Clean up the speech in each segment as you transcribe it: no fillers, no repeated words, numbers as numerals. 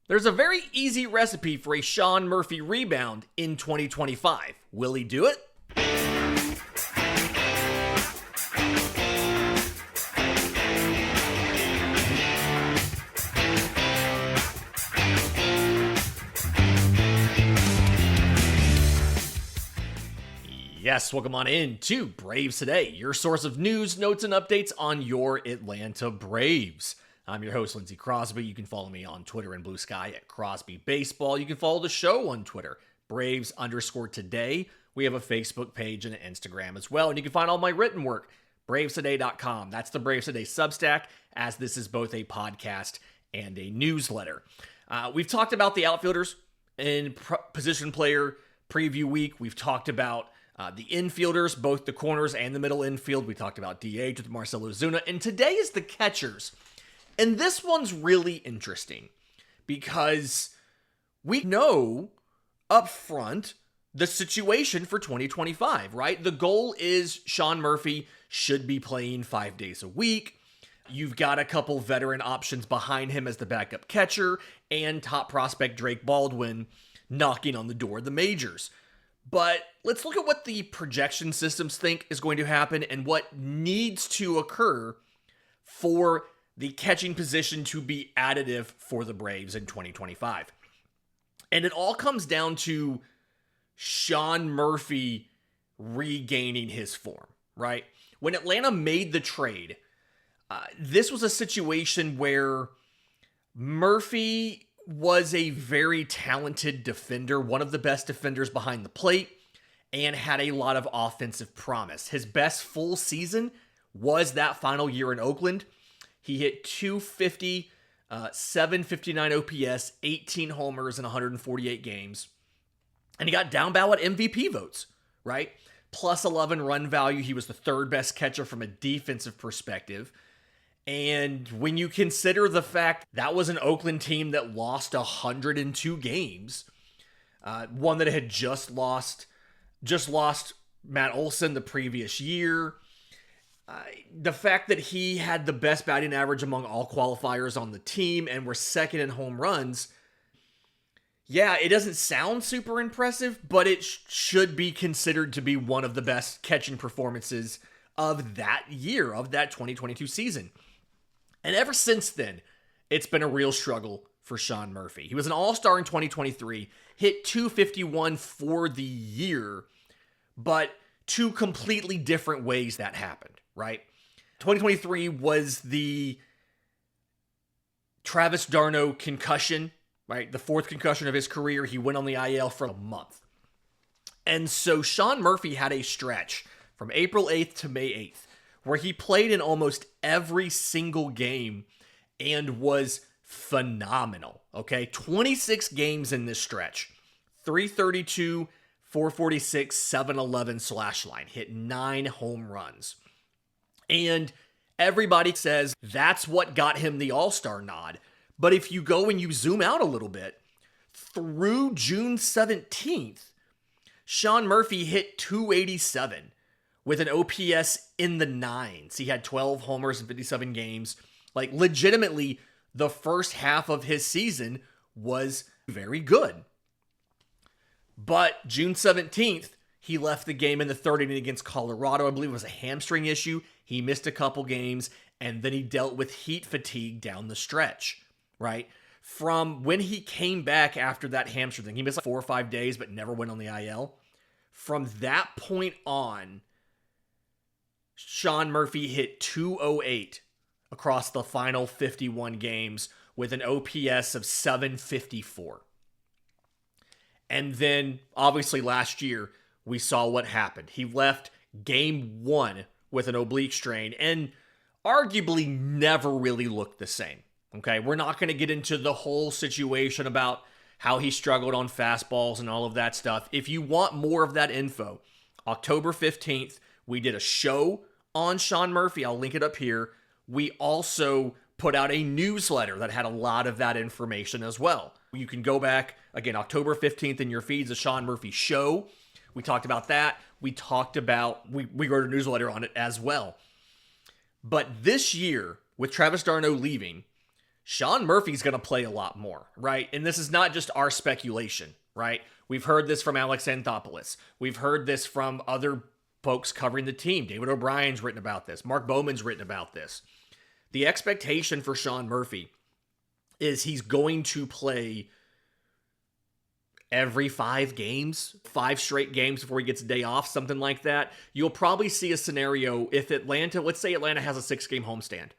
There's a very easy recipe for a Sean Murphy rebound in 2025. Will he do it? Yes, welcome on in to Braves Today, your source of news, notes, and updates on your Atlanta Braves. I'm your host, Lindsay Crosby. You can follow me on Twitter and Blue Sky at Crosby Baseball. You can follow the show on Twitter, Braves_today. We have a Facebook page and an Instagram as well. And you can find all my written work, bravestoday.com. That's the Braves Today Substack, as this is both a podcast and a newsletter. We've talked about the outfielders in position player preview week. We've talked about the infielders, both the corners and the middle infield. We talked about DH with Marcell Ozuna. And today is the catchers. And this one's really interesting because we know up front the situation for 2025, right? The goal is Sean Murphy should be playing 5 days a week. You've got a couple veteran options behind him as the backup catcher and top prospect Drake Baldwin knocking on the door of the majors. But let's look at what the projection systems think is going to happen and what needs to occur for the catching position to be additive for the Braves in 2025. And it all comes down to Sean Murphy regaining his form, right? When Atlanta made the trade, this was a situation where Murphy was a very talented defender, one of the best defenders behind the plate, and had a lot of offensive promise. His best full season was that final year in Oakland. He hit .250, 759 OPS, 18 homers in 148 games. And he got down ballot MVP votes, right? Plus 11 run value. He was the third best catcher from a defensive perspective. And when you consider the fact that was an Oakland team that lost 102 games, one that had just lost Matt Olson the previous year, the fact that he had the best batting average among all qualifiers on the team and were second in home runs, yeah, it doesn't sound super impressive, but it should be considered to be one of the best catching performances of that year, of that 2022 season. And ever since then, it's been a real struggle for Sean Murphy. He was an all-star in 2023, hit .251 for the year, but two completely different ways that happened, right? 2023 was the Travis d'Arnaud concussion, right? The fourth concussion of his career. He went on the IL for a month. And so Sean Murphy had a stretch from April 8th to May 8th where he played in almost every single game and was phenomenal, okay? 26 games in this stretch. 332, 446, 711 slash line. Hit 9 home runs. And everybody says that's what got him the All-Star nod. But if you go and you zoom out a little bit, through June 17th, Sean Murphy hit .287 with an OPS in the 9s. He had 12 homers in 57 games. Like, legitimately, the first half of his season was very good. But June 17th, he left the game in the third inning against Colorado. I believe it was a hamstring issue. He missed a couple games, and then he dealt with heat fatigue down the stretch, right? From when he came back after that hamstring thing, he missed like 4 or 5 days, but never went on the IL. From that point on, Sean Murphy hit .208 across the final 51 games with an OPS of 754. And then, obviously, last year, we saw what happened. He left game 1 with an oblique strain and arguably never really looked the same. Okay, we're not going to get into the whole situation about how he struggled on fastballs and all of that stuff. If you want more of that info, October 15th, we did a show on Sean Murphy. I'll link it up here. We also put out a newsletter that had a lot of that information as well. You can go back, again, October 15th in your feeds, the Sean Murphy show. We talked about that. We wrote a newsletter on it as well. But this year, with Travis d'Arnaud leaving, Sean Murphy's going to play a lot more, right? And this is not just our speculation, right? We've heard this from Alex Anthopoulos. We've heard this from other folks covering the team. David O'Brien's written about this. Mark Bowman's written about this. The expectation for Sean Murphy is he's going to play every 5 games, 5 straight games before he gets a day off, something like that. You'll probably see a scenario if Atlanta, let's say Atlanta has a 6-game homestand.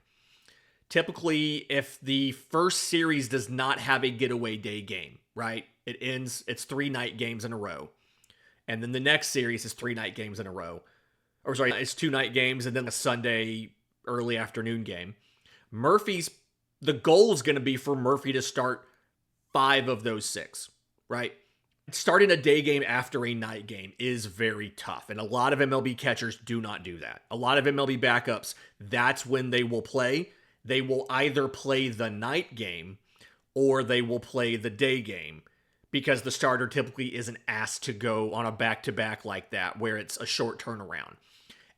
Typically, if the first series does not have a getaway day game, right? It's 3 night games in a row. And then the next series is 3 night games in a row. Or sorry, it's 2 night games and then a Sunday early afternoon game. The goal is going to be for Murphy to start 5 of those 6, right? Starting a day game after a night game is very tough. And a lot of MLB catchers do not do that. A lot of MLB backups, that's when they will play. They will either play the night game or they will play the day game because the starter typically isn't asked to go on a back-to-back like that where it's a short turnaround.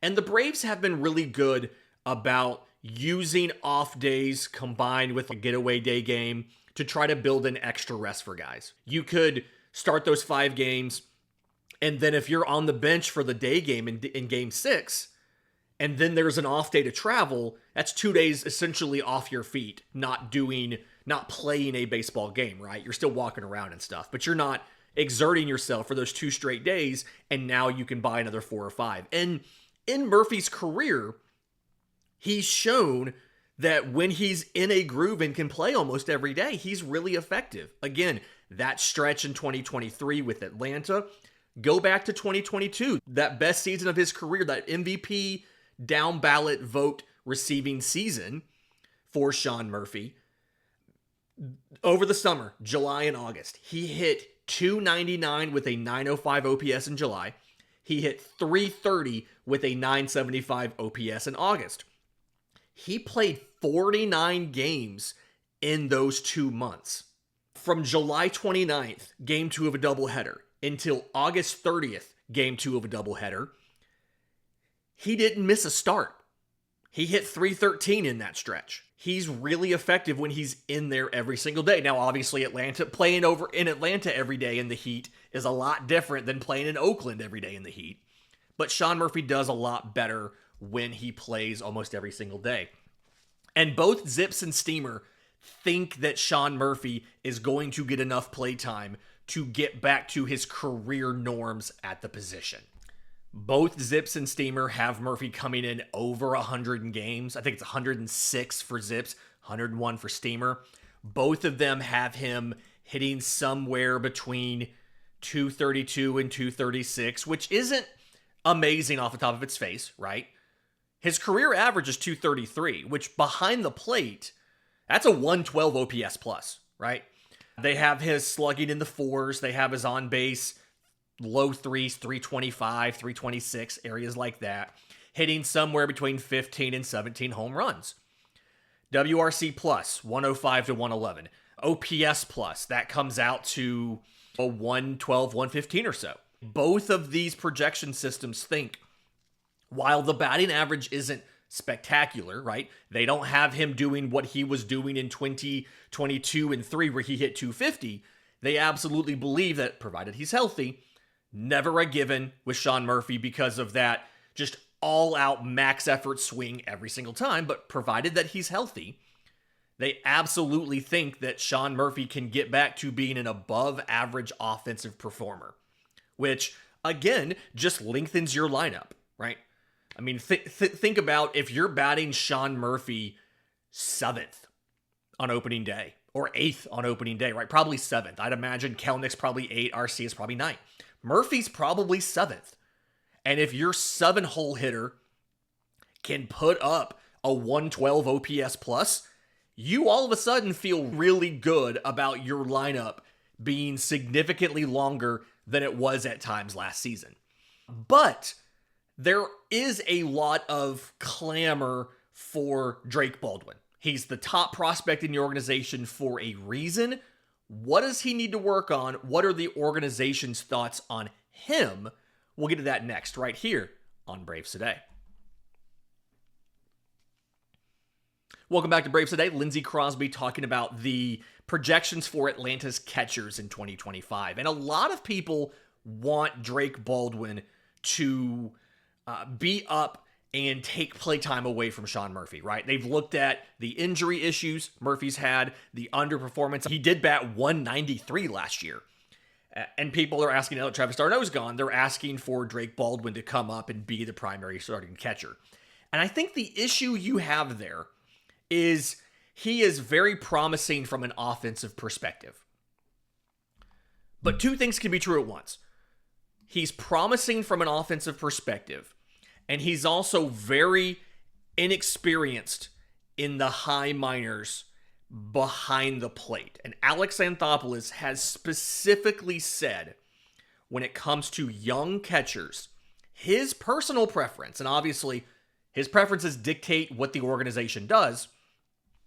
And the Braves have been really good about using off days combined with a getaway day game to try to build an extra rest for guys. You could start those 5 games, and then if you're on the bench for the day game in game 6, and then there's an off day to travel, that's 2 days essentially off your feet, not playing a baseball game, right? You're still walking around and stuff, but you're not exerting yourself for those 2 straight days, and now you can buy another 4 or 5. And in Murphy's career, he's shown that when he's in a groove and can play almost every day, he's really effective. Again, that stretch in 2023 with Atlanta, go back to 2022, that best season of his career, that MVP down ballot vote receiving season for Sean Murphy. Over the summer, July and August, he hit .299 with a .905 OPS in July. He hit .330 with a .975 OPS in August. He played 49 games in those 2 months. From July 29th, game 2 of a doubleheader, until August 30th, game 2 of a doubleheader, he didn't miss a start. He hit .313 in that stretch. He's really effective when he's in there every single day. Now, obviously, playing over in Atlanta every day in the heat is a lot different than playing in Oakland every day in the heat. But Sean Murphy does a lot better when he plays almost every single day. And both Zips and Steamer think that Sean Murphy is going to get enough play time to get back to his career norms at the position. Both Zips and Steamer have Murphy coming in over 100 in games. I think it's 106 for Zips, 101 for Steamer. Both of them have him hitting somewhere between 232 and 236, which isn't amazing off the top of its face, right? His career average is 233, which behind the plate, that's a 112 OPS plus, right? They have his slugging in the 4s. They have his on base low 3s, 325, 326, areas like that, hitting somewhere between 15 and 17 home runs. WRC plus, 105 to 111. OPS plus, that comes out to a 112, 115 or so. Both of these projection systems think, while the batting average isn't spectacular, right? They don't have him doing what he was doing in 2022 and 3 where he hit 250. They absolutely believe that, provided he's healthy, never a given with Sean Murphy because of that just all-out max effort swing every single time, but provided that he's healthy, they absolutely think that Sean Murphy can get back to being an above-average offensive performer, which, again, just lengthens your lineup, right? I mean, think about if you're batting Sean Murphy 7th on opening day, or 8th on opening day, right? Probably 7th. I'd imagine Kelnick's probably 8, RC is probably 9. Murphy's probably 7th. And if your 7-hole hitter can put up a 112 OPS plus, you all of a sudden feel really good about your lineup being significantly longer than it was at times last season. But there is a lot of clamor for Drake Baldwin. He's the top prospect in the organization for a reason. What does he need to work on? What are the organization's thoughts on him? We'll get to that next, right here on Braves Today. Welcome back to Braves Today. Lindsay Crosby talking about the projections for Atlanta's catchers in 2025. And a lot of people want Drake Baldwin to be up and take playtime away from Sean Murphy, right? They've looked at the injury issues Murphy's had, the underperformance. He did bat 193 last year. And people are asking, now that Travis d'Arnaud's gone, they're asking for Drake Baldwin to come up and be the primary starting catcher. And I think the issue you have there is he is very promising from an offensive perspective. But two things can be true at once. He's promising from an offensive perspective, and he's also very inexperienced in the high minors behind the plate. And Alex Anthopoulos has specifically said when it comes to young catchers, his personal preference, and obviously his preferences dictate what the organization does,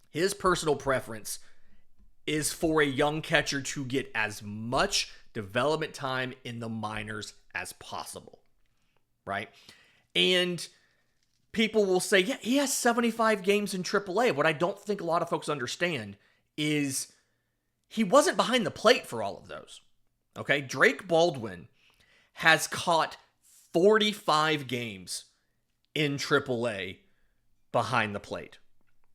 his personal preference is for a young catcher to get as much development time in the minors as possible, right? And people will say, yeah, he has 75 games in AAA. What I don't think a lot of folks understand is he wasn't behind the plate for all of those, okay? Drake Baldwin has caught 45 games in AAA behind the plate,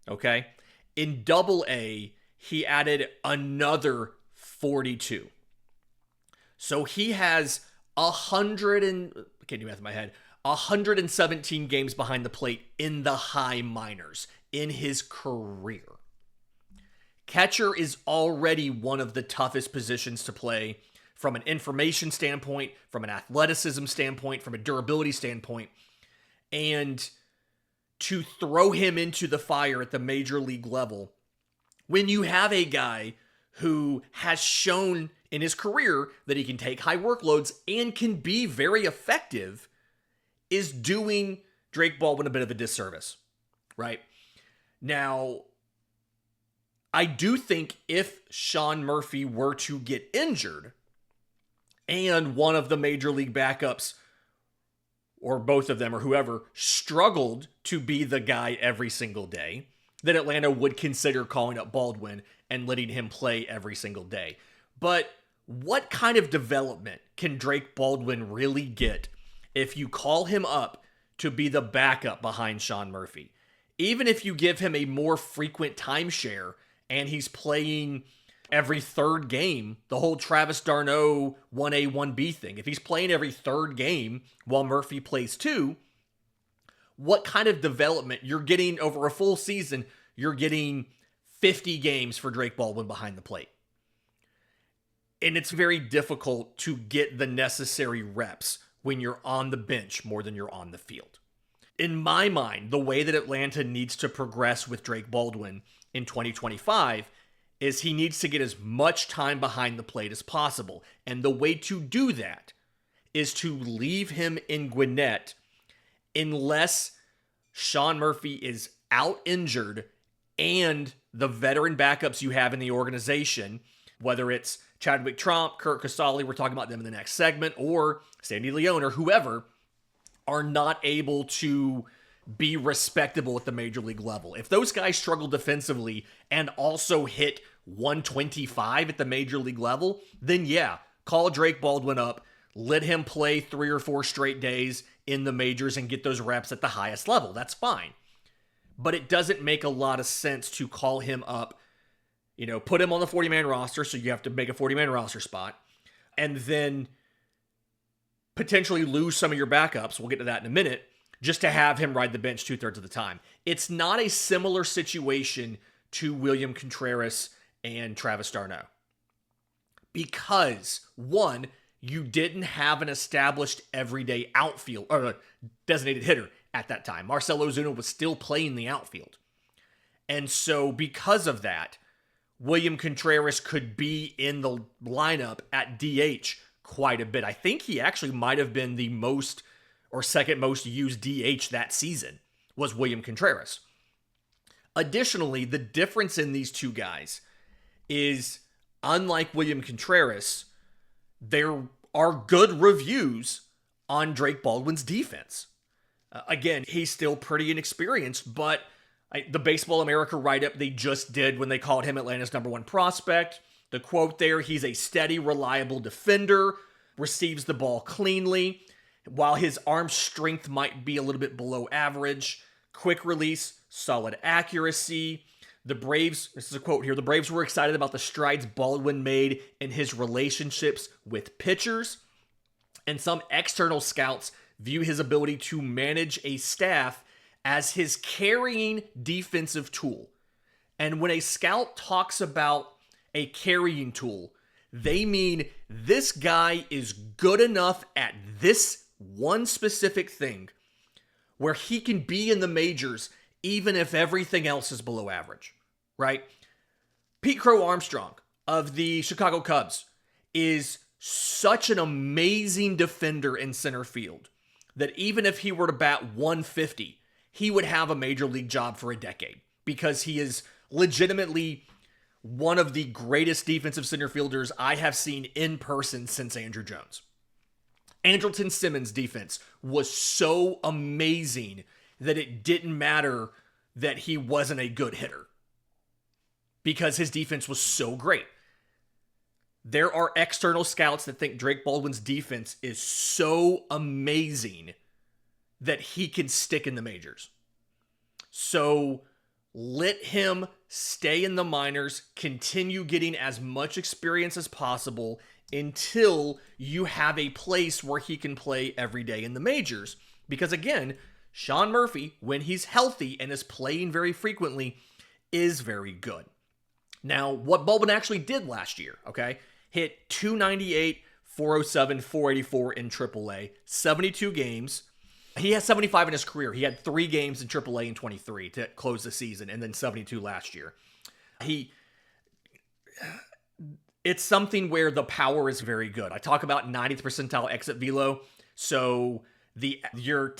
okay? In AA, he added another 42. So he has 117 games behind the plate in the high minors in his career. Catcher is already one of the toughest positions to play from an information standpoint, from an athleticism standpoint, from a durability standpoint. And to throw him into the fire at the major league level, when you have a guy who has shown in his career that he can take high workloads and can be very effective, is doing Drake Baldwin a bit of a disservice, right? Now, I do think if Sean Murphy were to get injured and one of the major league backups, or both of them or whoever, struggled to be the guy every single day, then Atlanta would consider calling up Baldwin and letting him play every single day. But what kind of development can Drake Baldwin really get if you call him up to be the backup behind Sean Murphy? Even if you give him a more frequent timeshare and he's playing every third game, the whole Travis d'Arnaud 1A, 1B thing. If he's playing every third game while Murphy plays 2, what kind of development you're getting over a full season? You're getting 50 games for Drake Baldwin behind the plate. And it's very difficult to get the necessary reps when you're on the bench more than you're on the field. In my mind, the way that Atlanta needs to progress with Drake Baldwin in 2025 is he needs to get as much time behind the plate as possible. And the way to do that is to leave him in Gwinnett unless Sean Murphy is out injured and the veteran backups you have in the organization, whether it's Chadwick, Tromp, Curt, Casali, we're talking about them in the next segment, or Sandy Leon or whoever, are not able to be respectable at the major league level. If those guys struggle defensively and also hit 125 at the major league level, then yeah, call Drake Baldwin up, let him play 3 or 4 straight days in the majors and get those reps at the highest level. That's fine. But it doesn't make a lot of sense to call him up, put him on the 40-man roster, so you have to make a 40-man roster spot, and then potentially lose some of your backups, we'll get to that in a minute, just to have him ride the bench 2/3 of the time. It's not a similar situation to William Contreras and Travis d'Arnaud. Because, one, you didn't have an established everyday outfield, or designated hitter at that time. Marcell Ozuna was still playing the outfield. And so because of that, William Contreras could be in the lineup at DH quite a bit. I think he actually might have been the most or second most used DH that season was William Contreras. Additionally, the difference in these two guys is, unlike William Contreras, there are good reviews on Drake Baldwin's defense. Again, he's still pretty inexperienced, but The Baseball America write-up they just did when they called him Atlanta's #1 prospect. The quote there, he's a steady, reliable defender, receives the ball cleanly, while his arm strength might be a little bit below average. Quick release, solid accuracy. The Braves, this is a quote here, the Braves were excited about the strides Baldwin made in his relationships with pitchers, and some external scouts view his ability to manage a staff as his carrying defensive tool. And when a scout talks about a carrying tool, they mean this guy is good enough at this one specific thing where he can be in the majors even if everything else is below average, right? Pete Crow Armstrong of the Chicago Cubs is such an amazing defender in center field that even if he were to bat 150, he would have a major league job for a decade because he is legitimately one of the greatest defensive center fielders I have seen in person since Andrew Jones. Andrelton Simmons' defense was so amazing that it didn't matter that he wasn't a good hitter because his defense was so great. There are external scouts that think Drake Baldwin's defense is so amazing that he can stick in the majors. So let him stay in the minors, continue getting as much experience as possible until you have a place where he can play every day in the majors. Because again, Sean Murphy, when he's healthy and is playing very frequently, is very good. Now, what Baldwin actually did last year, okay? Hit 298, 407, 484 in AAA, 72 games. He has 75 in his career. He had 3 games in AAA in 23 to close the season, and then 72 last year. It's something where the power is very good. I talk about 90th percentile exit velo. So your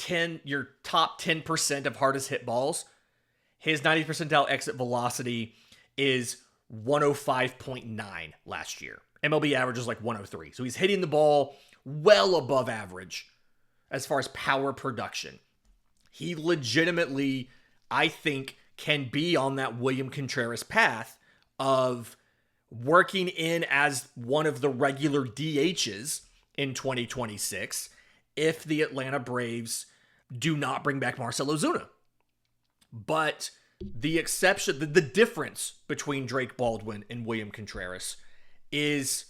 top 10% of hardest hit balls, his 90th percentile exit velocity is 105.9 last year. MLB average is like 103. So he's hitting the ball well above average as far as power production. He legitimately, I think, can be on that William Contreras path of working in as one of the regular DHs in 2026 if the Atlanta Braves do not bring back Marcell Ozuna. But the exception, the difference between Drake Baldwin and William Contreras is,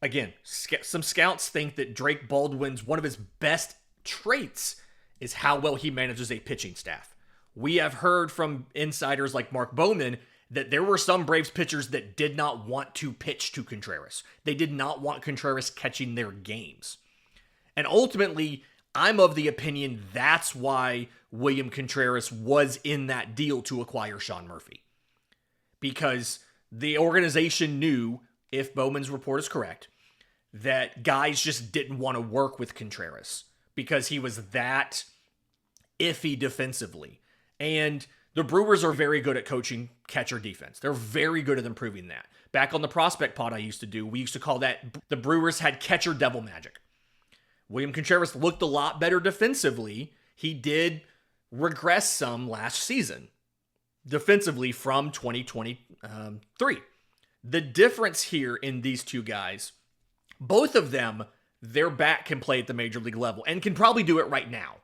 again, some scouts think that Drake Baldwin's one of his best traits is how well he manages a pitching staff. We have heard from insiders like Mark Bowman that there were some Braves pitchers that did not want to pitch to Contreras. They did not want Contreras catching their games. And ultimately, I'm of the opinion that's why William Contreras was in that deal to acquire Sean Murphy. Because the organization knew, if Bowman's report is correct, that guys just didn't want to work with Contreras because he was that iffy defensively. And the Brewers are very good at coaching catcher defense. They're very good at improving that. Back on the prospect pod I used to do, we used to call that the Brewers had catcher devil magic. William Contreras looked a lot better defensively. He did regress some last season defensively from 2023. The difference here in these two guys, both of them, their bat can play at the major league level and can probably do it right now.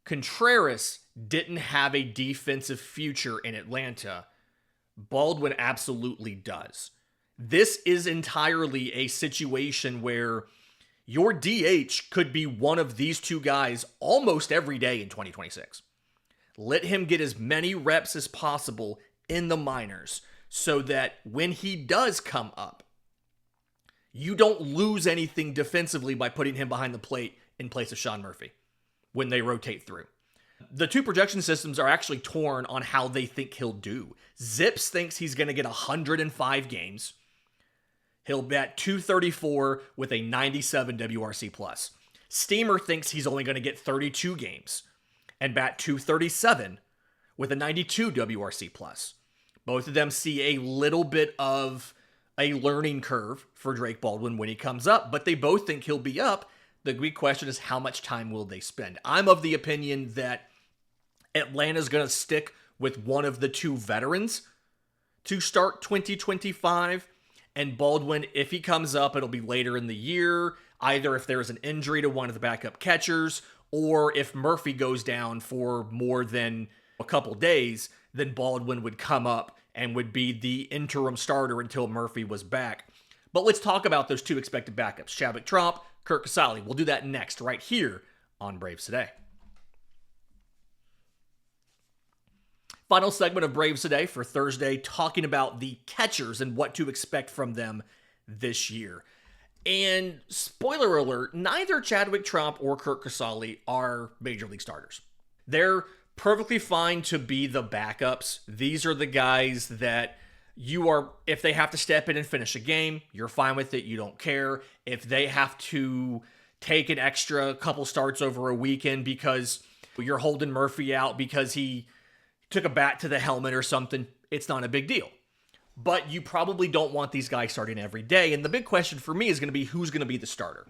Contreras didn't have a defensive future in Atlanta. Baldwin absolutely does. This is entirely a situation where your DH could be one of these two guys almost every day in 2026. Let him get as many reps as possible in the minors so that when he does come up, you don't lose anything defensively by putting him behind the plate in place of Sean Murphy when they rotate through. The two projection systems are actually torn on how they think he'll do. Zips thinks he's going to get 105 games. He'll bat 234 with a 97 WRC+. Steamer thinks he's only going to get 32 games and bat 237 with a 92 WRC+. Both of them see a little bit of a learning curve for Drake Baldwin when he comes up, but they both think he'll be up. The big question is how much time will they spend? I'm of the opinion that Atlanta's going to stick with one of the two veterans to start 2025. And Baldwin, if he comes up, it'll be later in the year, either if there's an injury to one of the backup catchers, or if Murphy goes down for more than a couple days, then Baldwin would come up and would be the interim starter until Murphy was back. But let's talk about those two expected backups, Chadwick Tromp, Curt Casali. We'll do that next, right here on Braves Today. Final segment of Braves Today for Thursday, talking about the catchers and what to expect from them this year. And spoiler alert, neither Chadwick Tromp or Curt Casali are major league starters. They're perfectly fine to be the backups. These are the guys that you are, if they have to step in and finish a game, you're fine with it. You don't care. If they have to take an extra couple starts over a weekend because you're holding Murphy out because he took a bat to the helmet or something, it's not a big deal. But you probably don't want these guys starting every day. And the big question for me is going to be who's going to be the starter.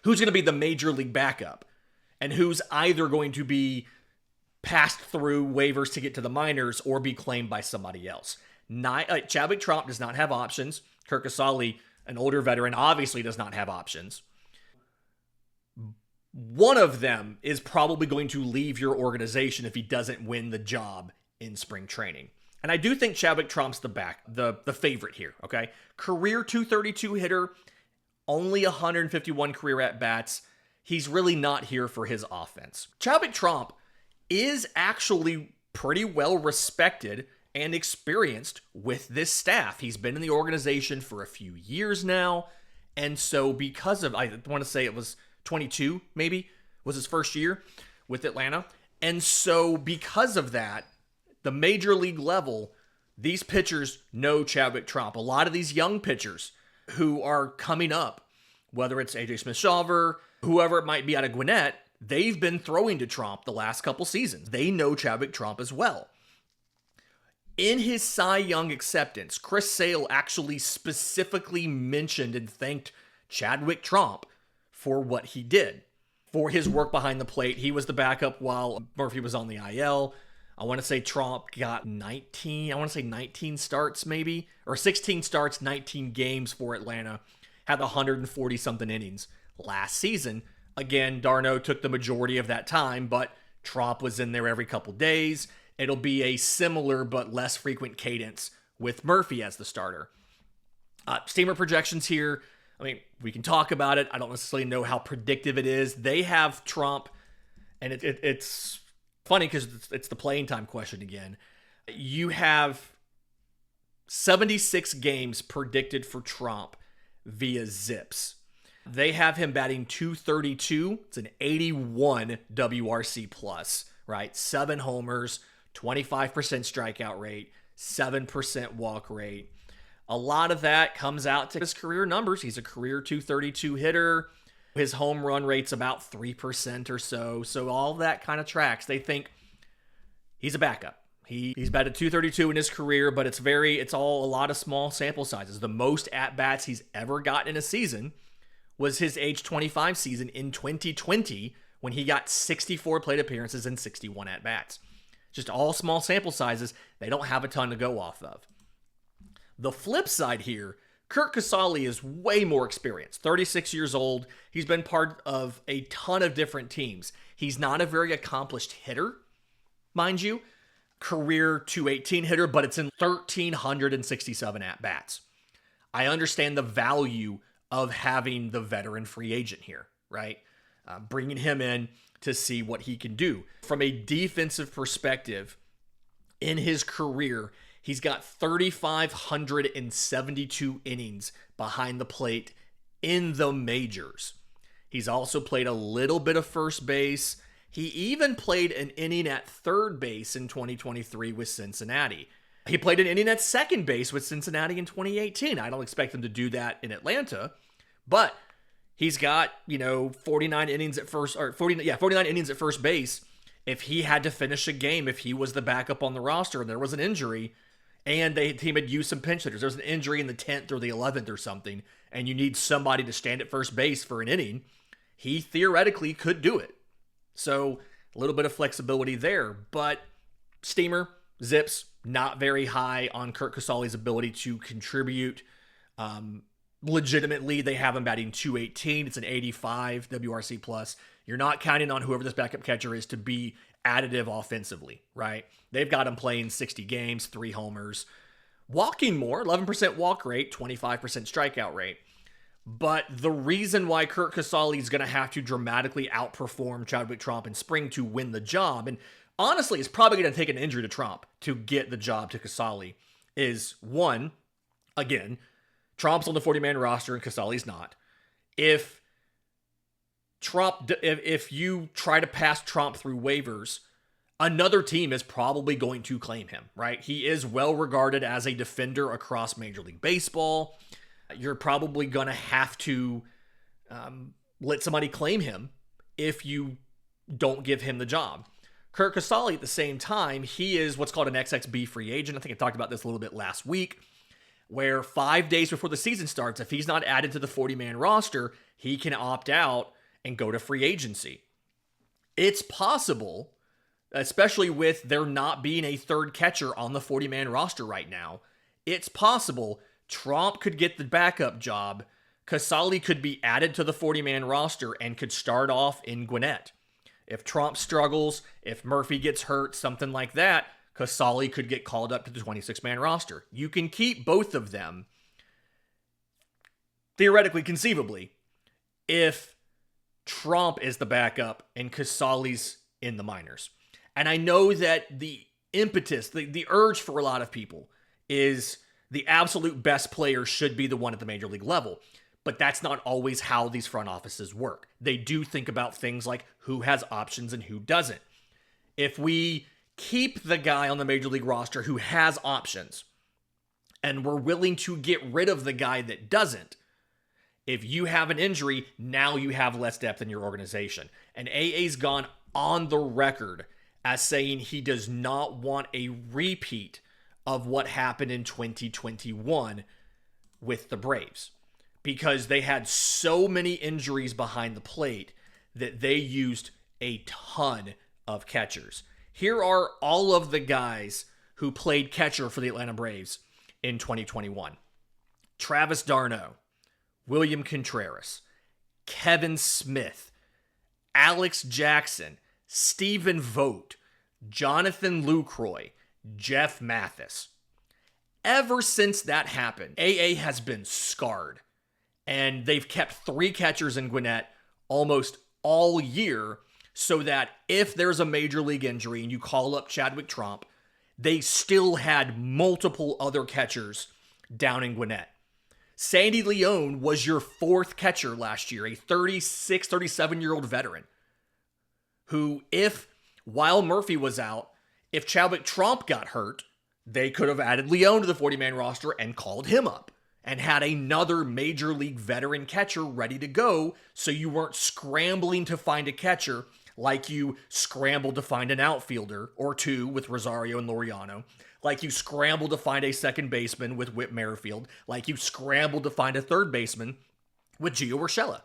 Who's going to be the major league backup? And who's either going to be passed through waivers to get to the minors or be claimed by somebody else. Chadwick Tromp does not have options. Curt Casali, an older veteran, obviously does not have options. One of them is probably going to leave your organization if he doesn't win the job in spring training. And I do think Chadwick Tromp's the favorite here, okay? Career 232 hitter, only 151 career at-bats. He's really not here for his offense. Chadwick Tromp is actually pretty well respected and experienced with this staff. He's been in the organization for a few years now. And so because of, I want to say it was 22 maybe, was his first year with Atlanta. And so because of that, the major league level, these pitchers know Chadwick Tromp. A lot of these young pitchers who are coming up, whether it's AJ Smith-Shawver, whoever it might be out of Gwinnett, they've been throwing to Tromp the last couple seasons. They know Chadwick Tromp as well. In his Cy Young acceptance, Chris Sale actually specifically mentioned and thanked Chadwick Tromp for what he did, for his work behind the plate. He was the backup while Murphy was on the IL. I want to say Tromp got 19 starts maybe, or 16 starts, 19 games for Atlanta, had 140-something innings last season. Again, d'Arnaud took the majority of that time, but Tromp was in there every couple days. It'll be a similar but less frequent cadence with Murphy as the starter. Steamer projections here. I mean, we can talk about it. I don't necessarily know how predictive it is. They have Tromp, and it's funny because it's the playing time question again. You have 76 games predicted for Tromp via Zips. They have him batting .232. It's an 81 WRC plus, right? 7 homers, 25% strikeout rate, 7% walk rate. A lot of that comes out to his career numbers. He's a career .232 hitter. His home run rate's about 3% or so. So all that kind of tracks. They think he's a backup. He's batted .232 in his career, but it's all a lot of small sample sizes. The most at-bats he's ever gotten in a season was his age 25 season in 2020 when he got 64 plate appearances and 61 at-bats. Just all small sample sizes. They don't have a ton to go off of. The flip side here, Curt Casali is way more experienced, 36 years old. He's been part of a ton of different teams. He's not a very accomplished hitter, mind you. Career .218 hitter, but it's in 1,367 at-bats. I understand the value of having the veteran free agent here, right? Bringing him in to see what he can do. From a defensive perspective, in his career, he's got 3,572 innings behind the plate in the majors. He's also played a little bit of first base. He even played an inning at third base in 2023 with Cincinnati. He played an inning at second base with Cincinnati in 2018. I don't expect him to do that in Atlanta, but he's got, 49 innings at first, 49 innings at first base. If he had to finish a game, if he was the backup on the roster and there was an injury and the team had used some pinch hitters, there was an injury in the 10th or the 11th or something, and you need somebody to stand at first base for an inning, he theoretically could do it. So a little bit of flexibility there, but steamer, zips, not very high on Curt Casali's ability to contribute. Legitimately, they have him batting .218. It's an 85 WRC plus. You're not counting on whoever this backup catcher is to be additive offensively, right? They've got him playing 60 games, 3 homers, walking more, 11% walk rate, 25% strikeout rate. But the reason why Curt Casali is going to have to dramatically outperform Chadwick Tromp in spring to win the job, and honestly, it's probably going to take an injury to Tromp to get the job to Casali, is one, again, Tromp's on the 40-man roster and Casali's not. If you try to pass Tromp through waivers, another team is probably going to claim him, right? He is well regarded as a defender across Major League Baseball. You're probably going to have to let somebody claim him if you don't give him the job. Curt Casali, at the same time, he is what's called an XXB free agent. I think I talked about this a little bit last week, where 5 days before the season starts, if he's not added to the 40-man roster, he can opt out and go to free agency. It's possible, especially with there not being a third catcher on the 40-man roster right now, it's possible Tromp could get the backup job, Casali could be added to the 40-man roster and could start off in Gwinnett. If Tromp struggles, if Murphy gets hurt, something like that, Casali could get called up to the 26-man roster. You can keep both of them, theoretically, conceivably, if Tromp is the backup and Casali's in the minors. And I know that the impetus, the urge for a lot of people is the absolute best player should be the one at the major league level. But that's not always how these front offices work. They do think about things like who has options and who doesn't. If we keep the guy on the major league roster who has options, and we're willing to get rid of the guy that doesn't, if you have an injury, now you have less depth in your organization. And AA's gone on the record as saying he does not want a repeat of what happened in 2021 with the Braves, because they had so many injuries behind the plate that they used a ton of catchers. Here are all of the guys who played catcher for the Atlanta Braves in 2021. Travis d'Arnaud, William Contreras, Kevin Smith, Alex Jackson, Stephen Vogt, Jonathan Lucroy, Jeff Mathis. Ever since that happened, AA has been scarred. And they've kept 3 catchers in Gwinnett almost all year, so that if there's a major league injury and you call up Chadwick Tromp, they still had multiple other catchers down in Gwinnett. Sandy Leone was your 4th catcher last year, a 36, 37-year-old veteran who, while Murphy was out, if Chadwick Tromp got hurt, they could have added Leone to the 40-man roster and called him up and had another major league veteran catcher ready to go, so you weren't scrambling to find a catcher like you scrambled to find an outfielder or 2 with Rosario and Laureano, like you scrambled to find a second baseman with Whit Merrifield, like you scrambled to find a third baseman with Gio Urshela.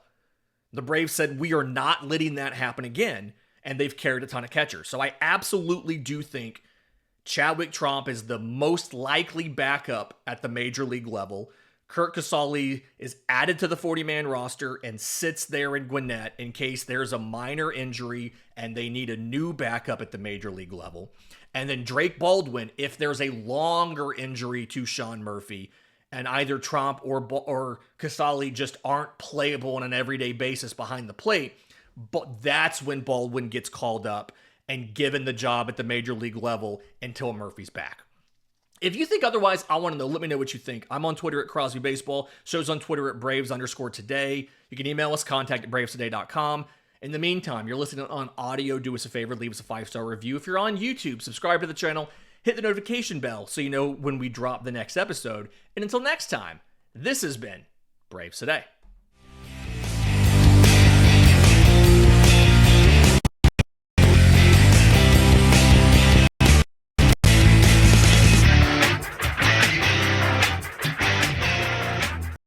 The Braves said, we are not letting that happen again, and they've carried a ton of catchers. So I absolutely do think Chadwick Tromp is the most likely backup at the major league level. Curt Casali is added to the 40-man roster and sits there in Gwinnett in case there's a minor injury and they need a new backup at the major league level. And then Drake Baldwin, if there's a longer injury to Sean Murphy and either Tromp or Casali just aren't playable on an everyday basis behind the plate, but that's when Baldwin gets called up and given the job at the major league level until Murphy's back. If you think otherwise, I want to know. Let me know what you think. I'm on Twitter at Crosby Baseball. Show's on Twitter at Braves_today. You can email us, contact@bravestoday.com. In the meantime, you're listening on audio. Do us a favor, leave us a 5-star review. If you're on YouTube, subscribe to the channel, hit the notification bell so you know when we drop the next episode. And until next time, this has been Braves Today.